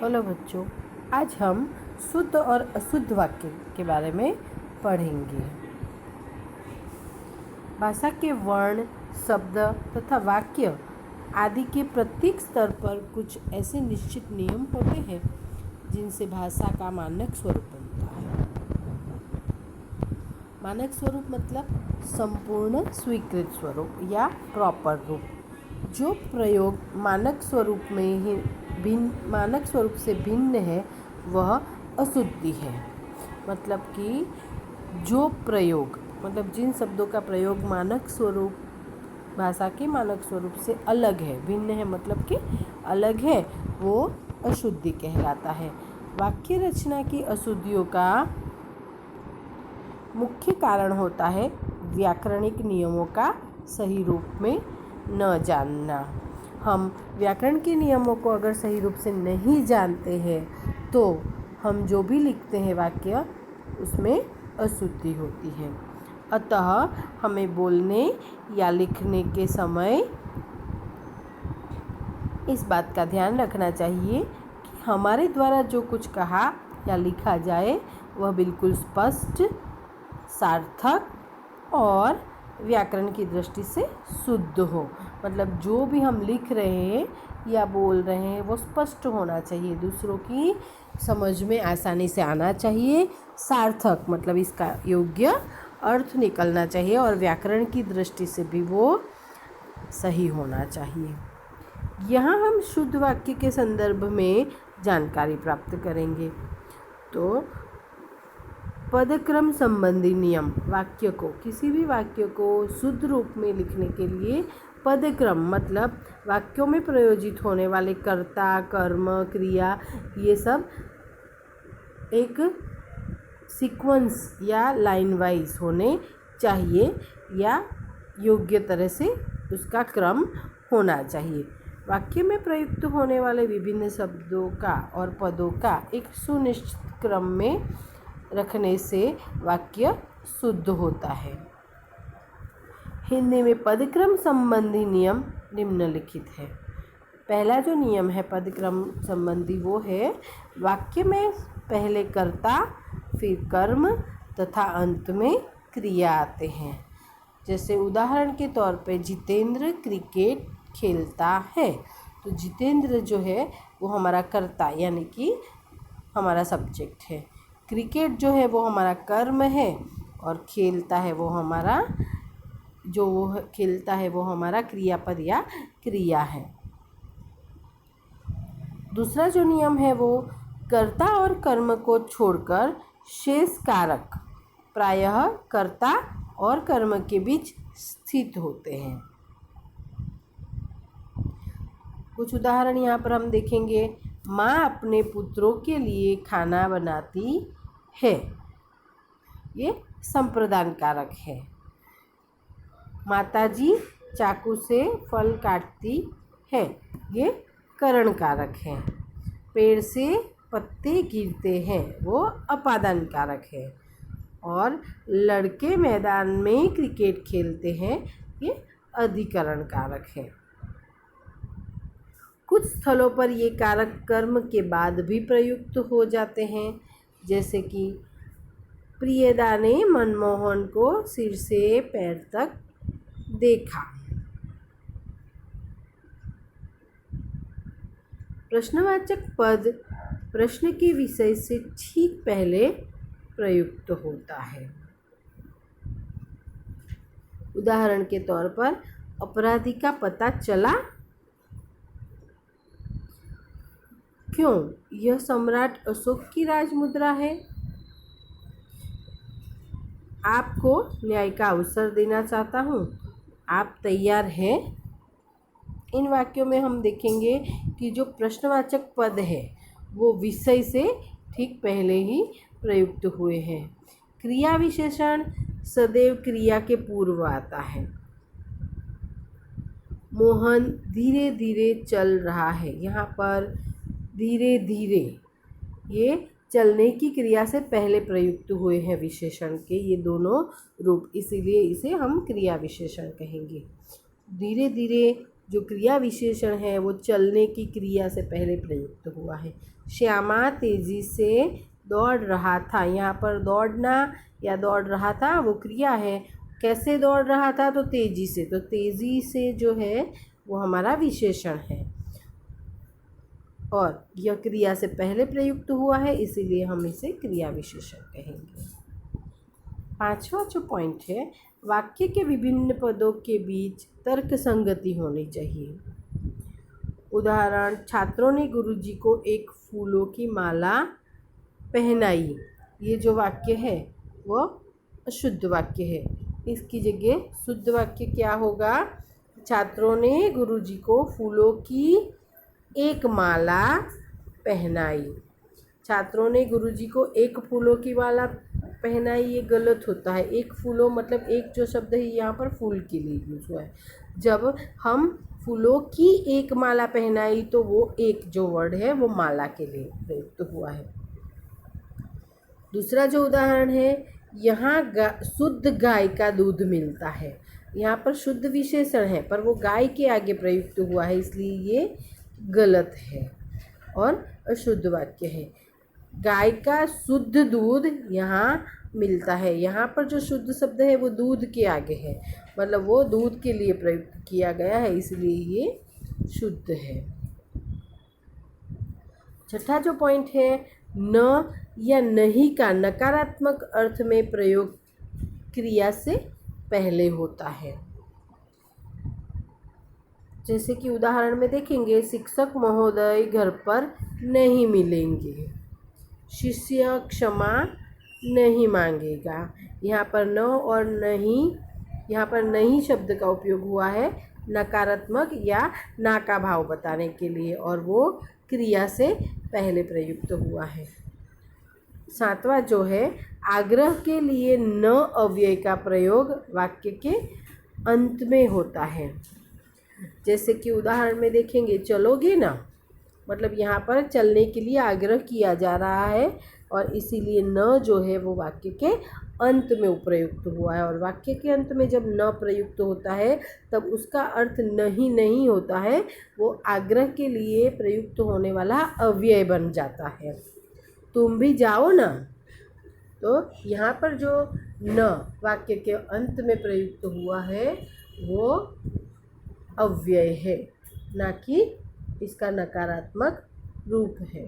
Hello बच्चों, आज हम शुद्ध और अशुद्ध वाक्य के बारे में पढ़ेंगे। भाषा के वर्ण, शब्द तथा वाक्य आदि के प्रत्येक स्तर पर कुछ ऐसे निश्चित नियम होते हैं जिनसे भाषा का मानक स्वरूप बनता है। मानक स्वरूप मतलब संपूर्ण स्वीकृत स्वरूप या प्रॉपर रूप। जो प्रयोग मानक स्वरूप से भिन्न है वह अशुद्धि है। मतलब कि जो प्रयोग मतलब जिन शब्दों का प्रयोग मानक स्वरूप भाषा के मानक स्वरूप से अलग है, भिन्न है मतलब कि अलग है, वो अशुद्धि कहलाता है। वाक्य रचना की अशुद्धियों का मुख्य कारण होता है व्याकरणिक नियमों का सही रूप में न जानना। हम व्याकरण के नियमों को अगर सही रूप से नहीं जानते हैं तो हम जो भी लिखते हैं वाक्य उसमें अशुद्धि होती है। अतः हमें बोलने या लिखने के समय इस बात का ध्यान रखना चाहिए कि हमारे द्वारा जो कुछ कहा या लिखा जाए वह बिल्कुल स्पष्ट, सार्थक और व्याकरण की दृष्टि से शुद्ध हो। मतलब जो भी हम लिख रहे हैं या बोल रहे हैं वो स्पष्ट होना चाहिए, दूसरों की समझ में आसानी से आना चाहिए। सार्थक मतलब इसका योग्य अर्थ निकलना चाहिए और व्याकरण की दृष्टि से भी वो सही होना चाहिए। यहाँ हम शुद्ध वाक्य के संदर्भ में जानकारी प्राप्त करेंगे। तो पदक्रम संबंधी नियम, किसी भी वाक्य को शुद्ध रूप में लिखने के लिए पदक्रम मतलब वाक्यों में प्रयोजित होने वाले कर्ता, कर्म, क्रिया, ये सब एक सीक्वेंस या लाइन वाइज होने चाहिए या योग्य तरह से उसका क्रम होना चाहिए। वाक्य में प्रयुक्त होने वाले विभिन्न शब्दों का और पदों का एक सुनिश्चित क्रम में रखने से वाक्य शुद्ध होता है। हिंदी में पदक्रम संबंधी नियम निम्नलिखित है। पहला जो नियम है पदक्रम संबंधी वो है वाक्य में पहले कर्ता, फिर कर्म तथा अंत में क्रिया आते हैं। जैसे उदाहरण के तौर पे जितेंद्र क्रिकेट खेलता है, तो जितेंद्र जो है वो हमारा कर्ता यानी कि हमारा सब्जेक्ट है। क्रिकेट जो है वो हमारा कर्म है और खेलता है वो हमारा क्रियापद या क्रिया है। दूसरा जो नियम है वो कर्ता और कर्म को छोड़कर शेष कारक प्रायः कर्ता और कर्म के बीच स्थित होते हैं। कुछ उदाहरण यहाँ पर हम देखेंगे। माँ अपने पुत्रों के लिए खाना बनाती है, ये संप्रदान कारक है। माताजी चाकू से फल काटती है, ये करण कारक है। पेड़ से पत्ते गिरते हैं, वो अपादान कारक है। और लड़के मैदान में क्रिकेट खेलते हैं, ये अधिकरण कारक है। कुछ स्थलों पर ये कारक कर्म के बाद भी प्रयुक्त हो जाते हैं, जैसे कि प्रियदा ने मनमोहन को सिर से पैर तक देखा। प्रश्नवाचक पद प्रश्न के विषय से ठीक पहले प्रयुक्त होता है। उदाहरण के तौर पर अपराधी का पता चला क्यों? यह सम्राट अशोक की राजमुद्रा है। आपको न्याय का अवसर देना चाहता हूँ, आप तैयार हैं? इन वाक्यों में हम देखेंगे कि जो प्रश्नवाचक पद है वो विषय से ठीक पहले ही प्रयुक्त हुए हैं। क्रिया विशेषण सदैव क्रिया के पूर्व आता है। मोहन धीरे धीरे चल रहा है, यहाँ पर धीरे धीरे ये चलने की क्रिया से पहले प्रयुक्त हुए हैं विशेषण के ये दोनों रूप, इसीलिए इसे हम क्रिया विशेषण कहेंगे। धीरे धीरे जो क्रिया विशेषण है वो चलने की क्रिया से पहले प्रयुक्त हुआ है। श्यामा तेजी से दौड़ रहा था। यहाँ पर दौड़ना या दौड़ रहा था वो क्रिया है। कैसे दौड़ रहा था? तो तेजी से। तो तेजी से जो है वो हमारा विशेषण है और यह क्रिया से पहले प्रयुक्त हुआ है, इसीलिए हम इसे क्रिया विशेषण कहेंगे। पांचवा जो पॉइंट है, वाक्य के विभिन्न पदों के बीच तर्क संगति होनी चाहिए। उदाहरण, छात्रों ने गुरुजी को एक फूलों की माला पहनाई। ये जो वाक्य है वो अशुद्ध वाक्य है। इसकी जगह शुद्ध वाक्य क्या होगा? छात्रों ने गुरुजी को फूलों की एक माला पहनाई। छात्रों ने गुरुजी को एक फूलों की माला पहनाई, ये गलत होता है। एक फूलों मतलब एक जो शब्द है यहाँ पर फूल के लिए यूज हुआ है। जब हम फूलों की एक माला पहनाई तो वो एक जो वर्ड है वो माला के लिए प्रयुक्त हुआ है। दूसरा जो उदाहरण है, यहाँ शुद्ध गाय का दूध मिलता है। यहाँ पर शुद्ध विशेषण है पर वो गाय के आगे प्रयुक्त हुआ है, इसलिए ये गलत है और अशुद्ध वाक्य है। गाय का शुद्ध दूध यहाँ मिलता है। यहाँ पर जो शुद्ध शब्द है वो दूध के आगे है, मतलब वो दूध के लिए प्रयुक्त किया गया है, इसलिए ये शुद्ध है। छठा जो पॉइंट है, न या नहीं का नकारात्मक अर्थ में प्रयोग क्रिया से पहले होता है। जैसे कि उदाहरण में देखेंगे, शिक्षक महोदय घर पर नहीं मिलेंगे। शिष्य क्षमा नहीं मांगेगा। यहाँ पर न और नहीं, यहाँ पर नहीं शब्द का उपयोग हुआ है नकारात्मक या ना का भाव बताने के लिए और वो क्रिया से पहले प्रयुक्त हुआ है। सातवां जो है, आग्रह के लिए न अव्यय का प्रयोग वाक्य के अंत में होता है। जैसे कि उदाहरण में देखेंगे, चलोगे ना, मतलब यहाँ पर चलने के लिए आग्रह किया जा रहा है और इसीलिए न जो है वो वाक्य के अंत में प्रयुक्त हुआ है। और वाक्य के अंत में जब न प्रयुक्त होता है तब उसका अर्थ नहीं नहीं होता है, वो आग्रह के लिए प्रयुक्त होने वाला अव्यय बन जाता है। तुम भी जाओ ना, तो यहाँ पर जो न वाक्य के अंत में प्रयुक्त हुआ है वो अव्यय है, ना कि इसका नकारात्मक रूप है।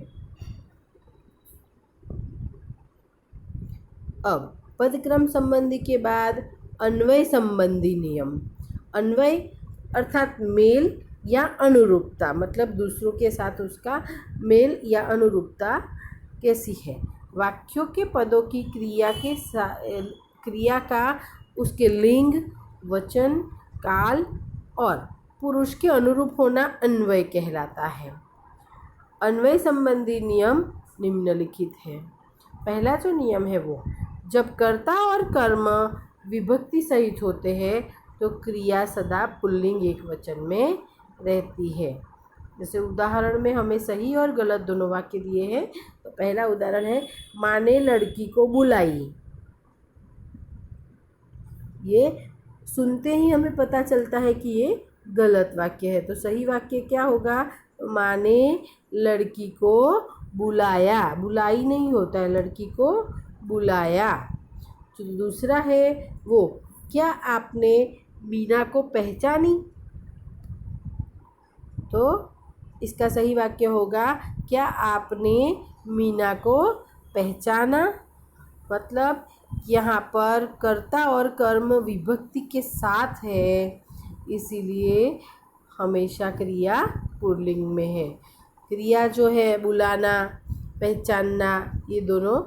अब पदक्रम संबंधी के बाद अन्वय संबंधी नियम। अन्वय अर्थात मेल या अनुरूपता, मतलब दूसरों के साथ उसका मेल या अनुरूपता कैसी है। वाक्यों के पदों की क्रिया का उसके लिंग, वचन, काल और पुरुष के अनुरूप होना अन्वय कहलाता है। अन्वय संबंधी नियम निम्नलिखित है। पहला जो नियम है वो, जब कर्ता और कर्म विभक्ति सहित होते हैं तो क्रिया सदा पुल्लिंग एक वचन में रहती है। जैसे उदाहरण में हमें सही और गलत दोनों वाक्य दिए हैं। तो पहला उदाहरण है, माँ ने लड़की को बुलाई। ये सुनते ही हमें पता चलता है कि ये गलत वाक्य है, तो सही वाक्य क्या होगा? माँ ने लड़की को बुलाया। बुलाई नहीं होता है, लड़की को बुलाया। तो दूसरा है वो, क्या आपने मीना को पहचानी? तो इसका सही वाक्य होगा, क्या आपने मीना को पहचाना। मतलब यहाँ पर कर्ता और कर्म विभक्ति के साथ है, इसीलिए हमेशा क्रिया पुल्लिंग में है। क्रिया जो है बुलाना, पहचानना, ये दोनों,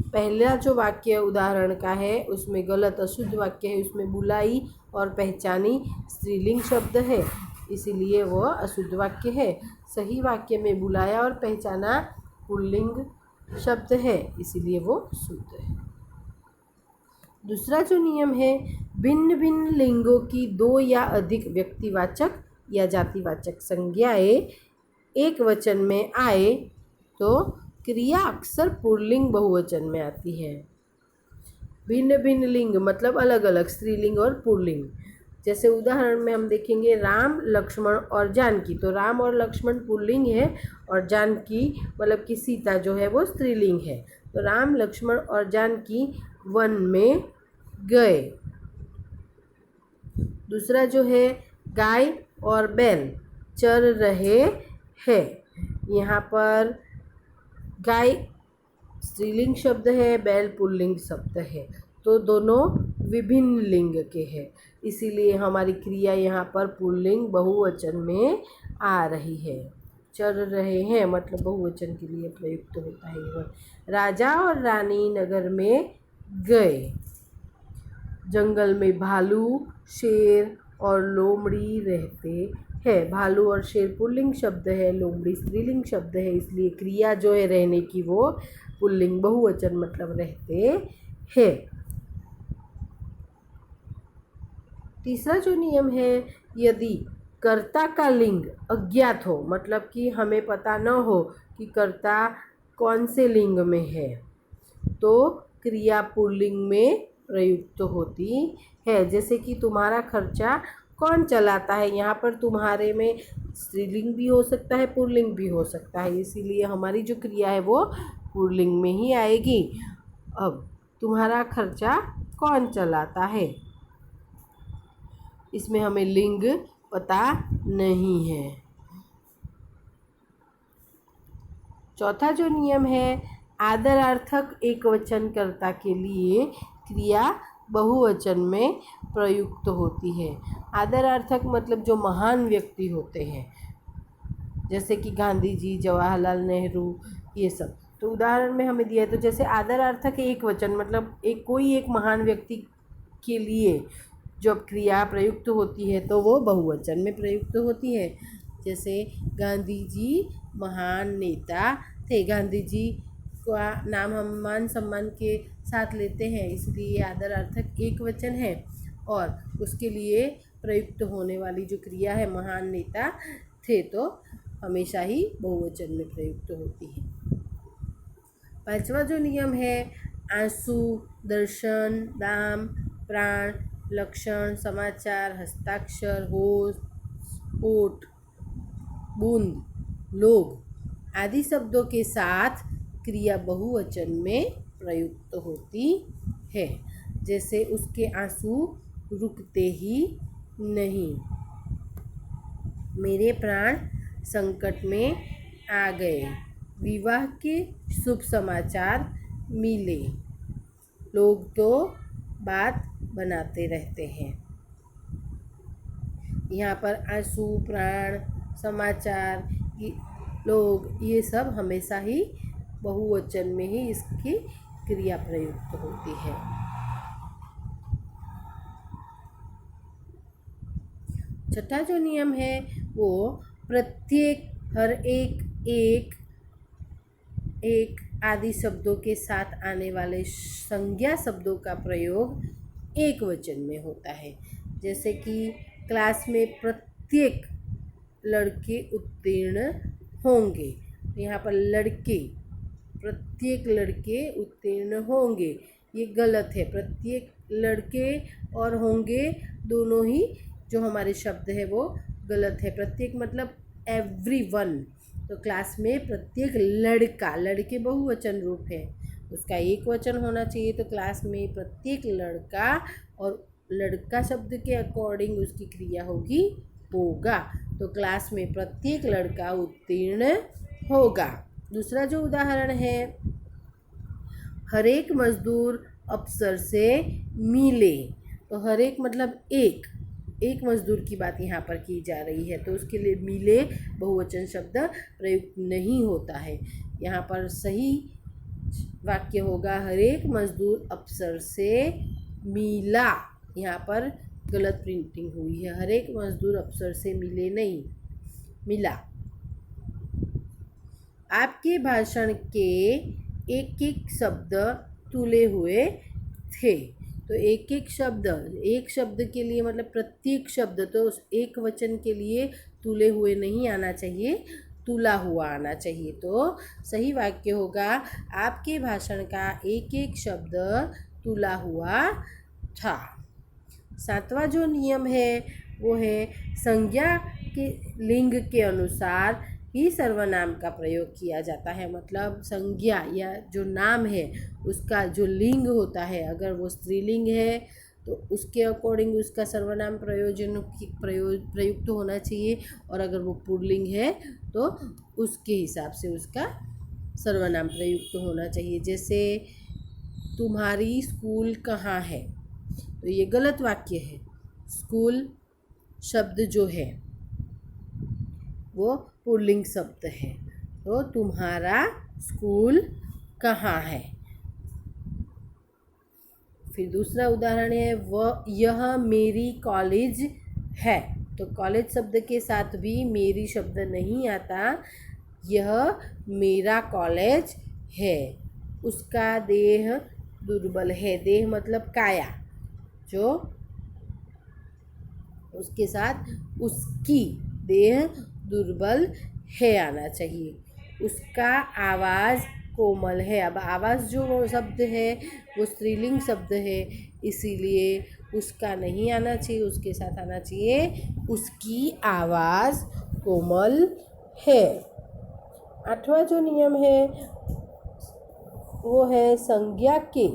पहला जो वाक्य उदाहरण का है उसमें गलत अशुद्ध वाक्य है, उसमें बुलाई और पहचानी स्त्रीलिंग शब्द है, इसीलिए वह अशुद्ध वाक्य है। सही वाक्य में बुलाया और पहचाना पुल्लिंग शब्द है, इसीलिए वो शुद्ध है। दूसरा जो नियम है, भिन्न भिन्न लिंगों की दो या अधिक व्यक्तिवाचक या जातिवाचक संज्ञाएं एक वचन में आए तो क्रिया अक्सर पुल्लिंग बहुवचन में आती है। भिन्न भिन्न लिंग मतलब अलग अलग, स्त्रीलिंग और पुल्लिंग। जैसे उदाहरण में हम देखेंगे राम लक्ष्मण और जानकी। तो राम और लक्ष्मण पुल्लिंग है और जानकी मतलब कि सीता जो है वो स्त्रीलिंग है। तो राम लक्ष्मण और जानकी वन में गए। दूसरा जो है गाय और बैल चर रहे हैं। यहाँ पर गाय स्त्रीलिंग शब्द है, बैल पुल्लिंग शब्द है, तो दोनों विभिन्न लिंग के हैं, इसीलिए हमारी क्रिया यहाँ पर पुल्लिंग बहुवचन में आ रही है। चर रहे हैं मतलब बहुवचन के लिए प्रयुक्त होता है यह। राजा और रानी नगर में गए। जंगल में भालू, शेर और लोमड़ी रहते हैं। भालू और शेर पुल्लिंग शब्द है, लोमड़ी स्त्रीलिंग शब्द है, इसलिए क्रिया जो है रहने की वो पुल्लिंग बहुवचन मतलब रहते हैं। तीसरा जो नियम है, यदि कर्ता का लिंग अज्ञात हो, मतलब कि हमें पता न हो कि कर्ता कौन से लिंग में है, तो क्रिया पुल्लिंग में प्रयुक्त होती है। जैसे कि तुम्हारा खर्चा कौन चलाता है, यहाँ पर तुम्हारे में स्त्रीलिंग भी हो सकता है, पुल्लिंग भी हो सकता है, इसीलिए हमारी जो क्रिया है वो पुल्लिंग में ही आएगी। अब तुम्हारा खर्चा कौन चलाता है, इसमें हमें लिंग पता नहीं है। चौथा जो नियम है, आदरार्थक एकवचन कर्ता के लिए क्रिया बहुवचन में प्रयुक्त होती है। आदरार्थक मतलब जो महान व्यक्ति होते हैं, जैसे कि गांधी जी, जवाहरलाल नेहरू, ये सब। तो उदाहरण में हमें दिया है, तो जैसे आदरार्थक एकवचन मतलब कोई एक महान व्यक्ति के लिए जब क्रिया प्रयुक्त होती है तो वो बहुवचन में प्रयुक्त होती है। जैसे गांधी जी महान नेता थे। गांधी जी का नाम हम मान सम्मान के साथ लेते हैं, इसलिए आदरार्थक एकवचन है और उसके लिए प्रयुक्त होने वाली जो क्रिया है महान नेता थे, तो हमेशा ही बहुवचन में प्रयुक्त होती है। पांचवा जो नियम है, आंसू, दर्शन, दाम, प्राण, लक्षण, समाचार, हस्ताक्षर, होश, ओट, बूंद, लोग आदि शब्दों के साथ क्रिया बहुवचन में प्रयुक्त होती है। जैसे उसके आंसू रुकते ही नहीं, मेरे प्राण संकट में आ गए, विवाह के शुभ समाचार मिले, लोग तो बात बनाते रहते हैं। यहाँ पर आंसू, प्राण, समाचार, लोग, ये सब हमेशा ही बहुवचन में ही इसकी क्रिया प्रयुक्त होती है। छठा जो नियम है वो प्रत्येक, हर एक, एक आदि शब्दों के साथ आने वाले संज्ञा शब्दों का प्रयोग एक वचन में होता है। जैसे कि क्लास में प्रत्येक लड़के उत्तीर्ण होंगे, यहाँ पर लड़के, प्रत्येक लड़के उत्तीर्ण होंगे, ये गलत है। प्रत्येक लड़के और होंगे दोनों ही जो हमारे शब्द है वो गलत है। प्रत्येक मतलब एवरीवन, तो क्लास में प्रत्येक लड़का, लड़के बहुवचन रूप है, उसका एक वचन होना चाहिए। तो क्लास में प्रत्येक लड़का, और लड़का शब्द के अकॉर्डिंग उसकी क्रिया होगी होगा, तो क्लास में प्रत्येक लड़का उत्तीर्ण होगा। दूसरा जो उदाहरण है, हर एक मजदूर अफसर से मिले, तो हर एक मतलब एक मजदूर की बात यहाँ पर की जा रही है, तो उसके लिए मिले बहुवचन शब्द प्रयुक्त नहीं होता है। यहाँ पर सही वाक्य होगा, हर एक मजदूर अफसर से मिला, यहाँ पर गलत प्रिंटिंग हुई है, हर एक मजदूर अफसर से मिले नहीं, मिला। आपके भाषण के एक एक शब्द तुले हुए थे, तो एक एक शब्द, एक शब्द के लिए मतलब प्रत्येक शब्द, तो उस एक वचन के लिए तुले हुए नहीं आना चाहिए, तुला हुआ आना चाहिए। तो सही वाक्य होगा, आपके भाषण का एक एक शब्द तुला हुआ था। सातवां जो नियम है वो है संज्ञा के लिंग के अनुसार ही सर्वनाम का प्रयोग किया जाता है। मतलब संज्ञा या जो नाम है उसका जो लिंग होता है, अगर वो स्त्रीलिंग है तो उसके अकॉर्डिंग उसका सर्वनाम प्रयुक्त होना चाहिए, और अगर वो पुल्लिंग है तो उसके हिसाब से उसका सर्वनाम प्रयुक्त होना चाहिए। जैसे तुम्हारी स्कूल कहाँ है, तो ये गलत वाक्य है। स्कूल शब्द जो है वो पुल्लिंग शब्द है, तो तुम्हारा स्कूल कहाँ है। फिर दूसरा उदाहरण है यह मेरी कॉलेज है, तो कॉलेज शब्द के साथ भी मेरी शब्द नहीं आता, यह मेरा कॉलेज है। उसका देह दुर्बल है, देह मतलब काया, जो उसके साथ उसकी देह दुर्बल है आना चाहिए। उसका आवाज़ कोमल है, अब आवाज़ जो शब्द है वो स्त्रीलिंग शब्द है, इसीलिए उसका नहीं आना चाहिए, उसके साथ आना चाहिए उसकी आवाज़ कोमल है। आठवां जो नियम है वो है संज्ञा के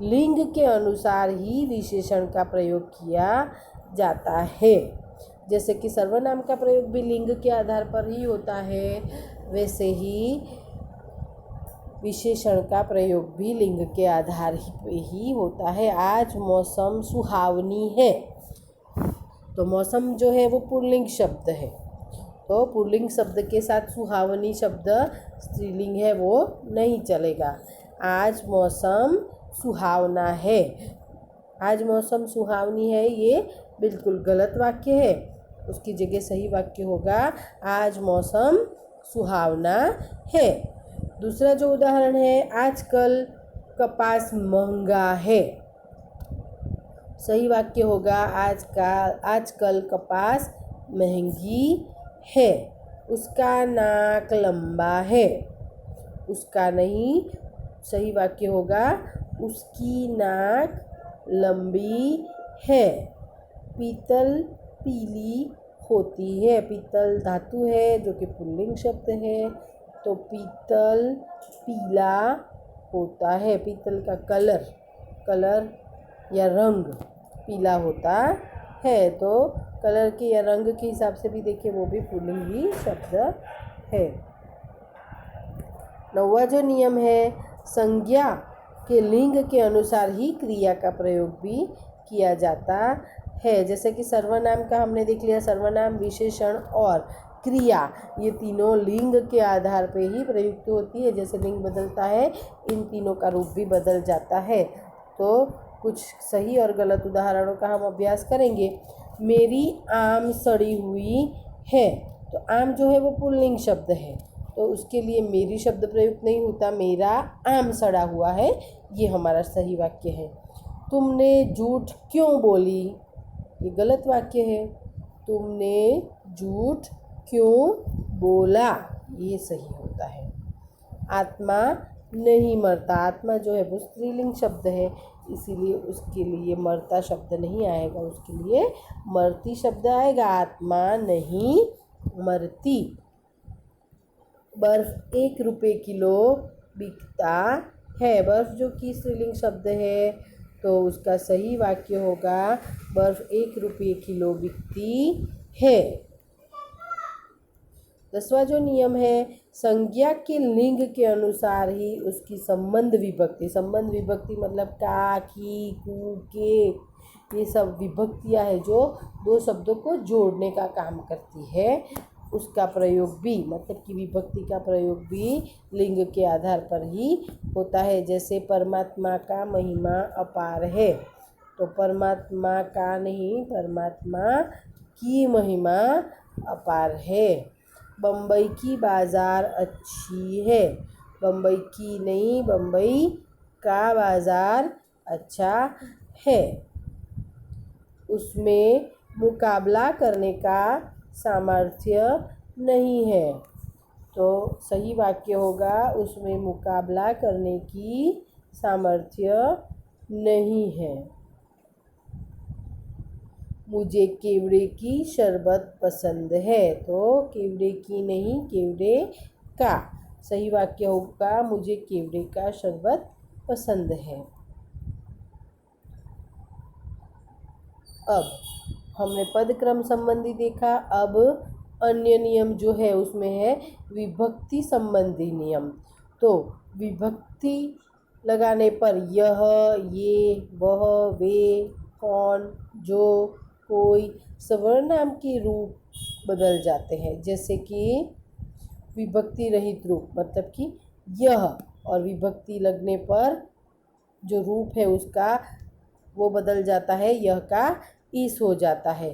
लिंग के अनुसार ही विशेषण का प्रयोग किया जाता है। जैसे कि सर्वनाम का प्रयोग भी लिंग के आधार पर ही होता है, वैसे ही विशेषण का प्रयोग भी लिंग के आधार पे ही होता है। आज मौसम सुहावनी है, तो मौसम जो है वो पुल्लिंग शब्द है, तो पुल्लिंग शब्द के साथ सुहावनी शब्द स्त्रीलिंग है, वो नहीं चलेगा। आज मौसम सुहावना है, आज मौसम सुहावनी है, ये बिल्कुल गलत वाक्य है। उसकी जगह सही वाक्य होगा आज मौसम सुहावना है। दूसरा जो उदाहरण है आजकल कपास महंगा है, सही वाक्य होगा आजकल कपास महंगी है। उसका नाक लंबा है, उसका नहीं, सही वाक्य होगा उसकी नाक लंबी है। पीतल पीली होती है, पीतल धातु है जो कि पुल्लिंग शब्द है, तो पीतल पीला होता है। पीतल का कलर या रंग पीला होता है, तो कलर के या रंग के हिसाब से भी देखिए वो भी पुल्लिंग ही शब्द है। नौवां जो नियम है संज्ञा के लिंग के अनुसार ही क्रिया का प्रयोग भी किया जाता है। जैसे कि सर्वनाम का हमने देख लिया, सर्वनाम विशेषण और क्रिया ये तीनों लिंग के आधार पे ही प्रयुक्त होती है। जैसे लिंग बदलता है इन तीनों का रूप भी बदल जाता है। तो कुछ सही और गलत उदाहरणों का हम अभ्यास करेंगे। मेरी आम सड़ी हुई है, तो आम जो है वो पुल्लिंग शब्द है, तो उसके लिए मेरी शब्द प्रयुक्त नहीं होता, मेरा आम सड़ा हुआ है, ये हमारा सही वाक्य है। तुमने झूठ क्यों बोली, ये गलत वाक्य है। तुमने झूठ क्यों बोला, ये सही होता है। आत्मा नहीं मरता, आत्मा जो है वो स्त्रीलिंग शब्द है, इसीलिए उसके लिए मरता शब्द नहीं आएगा, उसके लिए मरती शब्द आएगा। आत्मा नहीं मरती। बर्फ 1 रुपये किलो बिकता है, बर्फ जो कि स्त्रीलिंग शब्द है, तो उसका सही वाक्य होगा बर्फ 1 रुपये किलो बिकती है। 10वां जो नियम है संज्ञा के लिंग के अनुसार ही उसकी संबंध विभक्ति मतलब का, की, कु, के, ये सब विभक्तियाँ है जो दो शब्दों को जोड़ने का काम करती है, उसका प्रयोग भी मतलब कि विभक्ति का प्रयोग भी लिंग के आधार पर ही होता है। जैसे परमात्मा का महिमा अपार है, तो परमात्मा का नहीं, परमात्मा की महिमा अपार है। बम्बई की बाज़ार अच्छी है, बम्बई की नहीं, बम्बई का बाज़ार अच्छा है। उसमें मुकाबला करने का सामर्थ्य नहीं है, तो सही वाक्य होगा उसमें मुकाबला करने की सामर्थ्य नहीं है। मुझे केवड़े की शरबत पसंद है। तो केवड़े की नहीं, केवड़े का सही वाक्य होगा मुझे केवड़े का शरबत पसंद है। अब हमने पदक्रम संबंधी देखा। अब अन्य नियम जो है उसमें है विभक्ति संबंधी नियम। तो विभक्ति लगाने पर यह, ये, वह, वे, कौन, जो, कोई सवर्नाम के रूप बदल जाते हैं। जैसे कि विभक्ति रहित रूप मतलब कि यह, और विभक्ति लगने पर जो रूप है उसका वो बदल जाता है, यह का इस हो जाता है।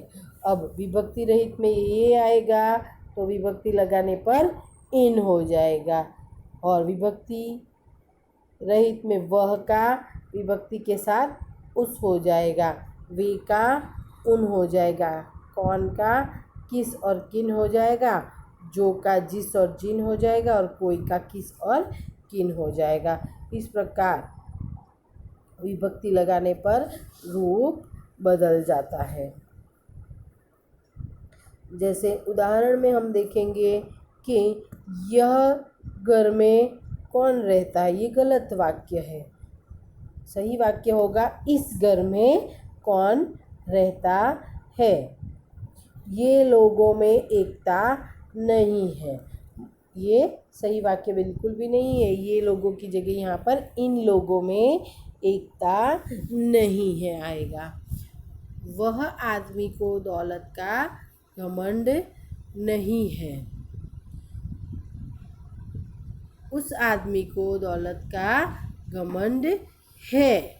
अब विभक्ति रहित में ये आएगा तो विभक्ति लगाने पर इन हो जाएगा, और विभक्ति रहित में वह का विभक्ति के साथ उस हो जाएगा, वे का उन हो जाएगा, कौन का किस और किन हो जाएगा, जो का जिस और जिन हो जाएगा, और कोई का किस और किन हो जाएगा। इस प्रकार विभक्ति लगाने पर रूप बदल जाता है। जैसे उदाहरण में हम देखेंगे कि यह घर में कौन रहता है, ये गलत वाक्य है। सही वाक्य होगा इस घर में कौन रहता है। ये लोगों में एकता नहीं है, ये सही वाक्य बिल्कुल भी नहीं है। ये लोगों की जगह यहाँ पर इन लोगों में एकता नहीं है आएगा। वह आदमी को दौलत का घमंड नहीं है, उस आदमी को दौलत का घमंड है।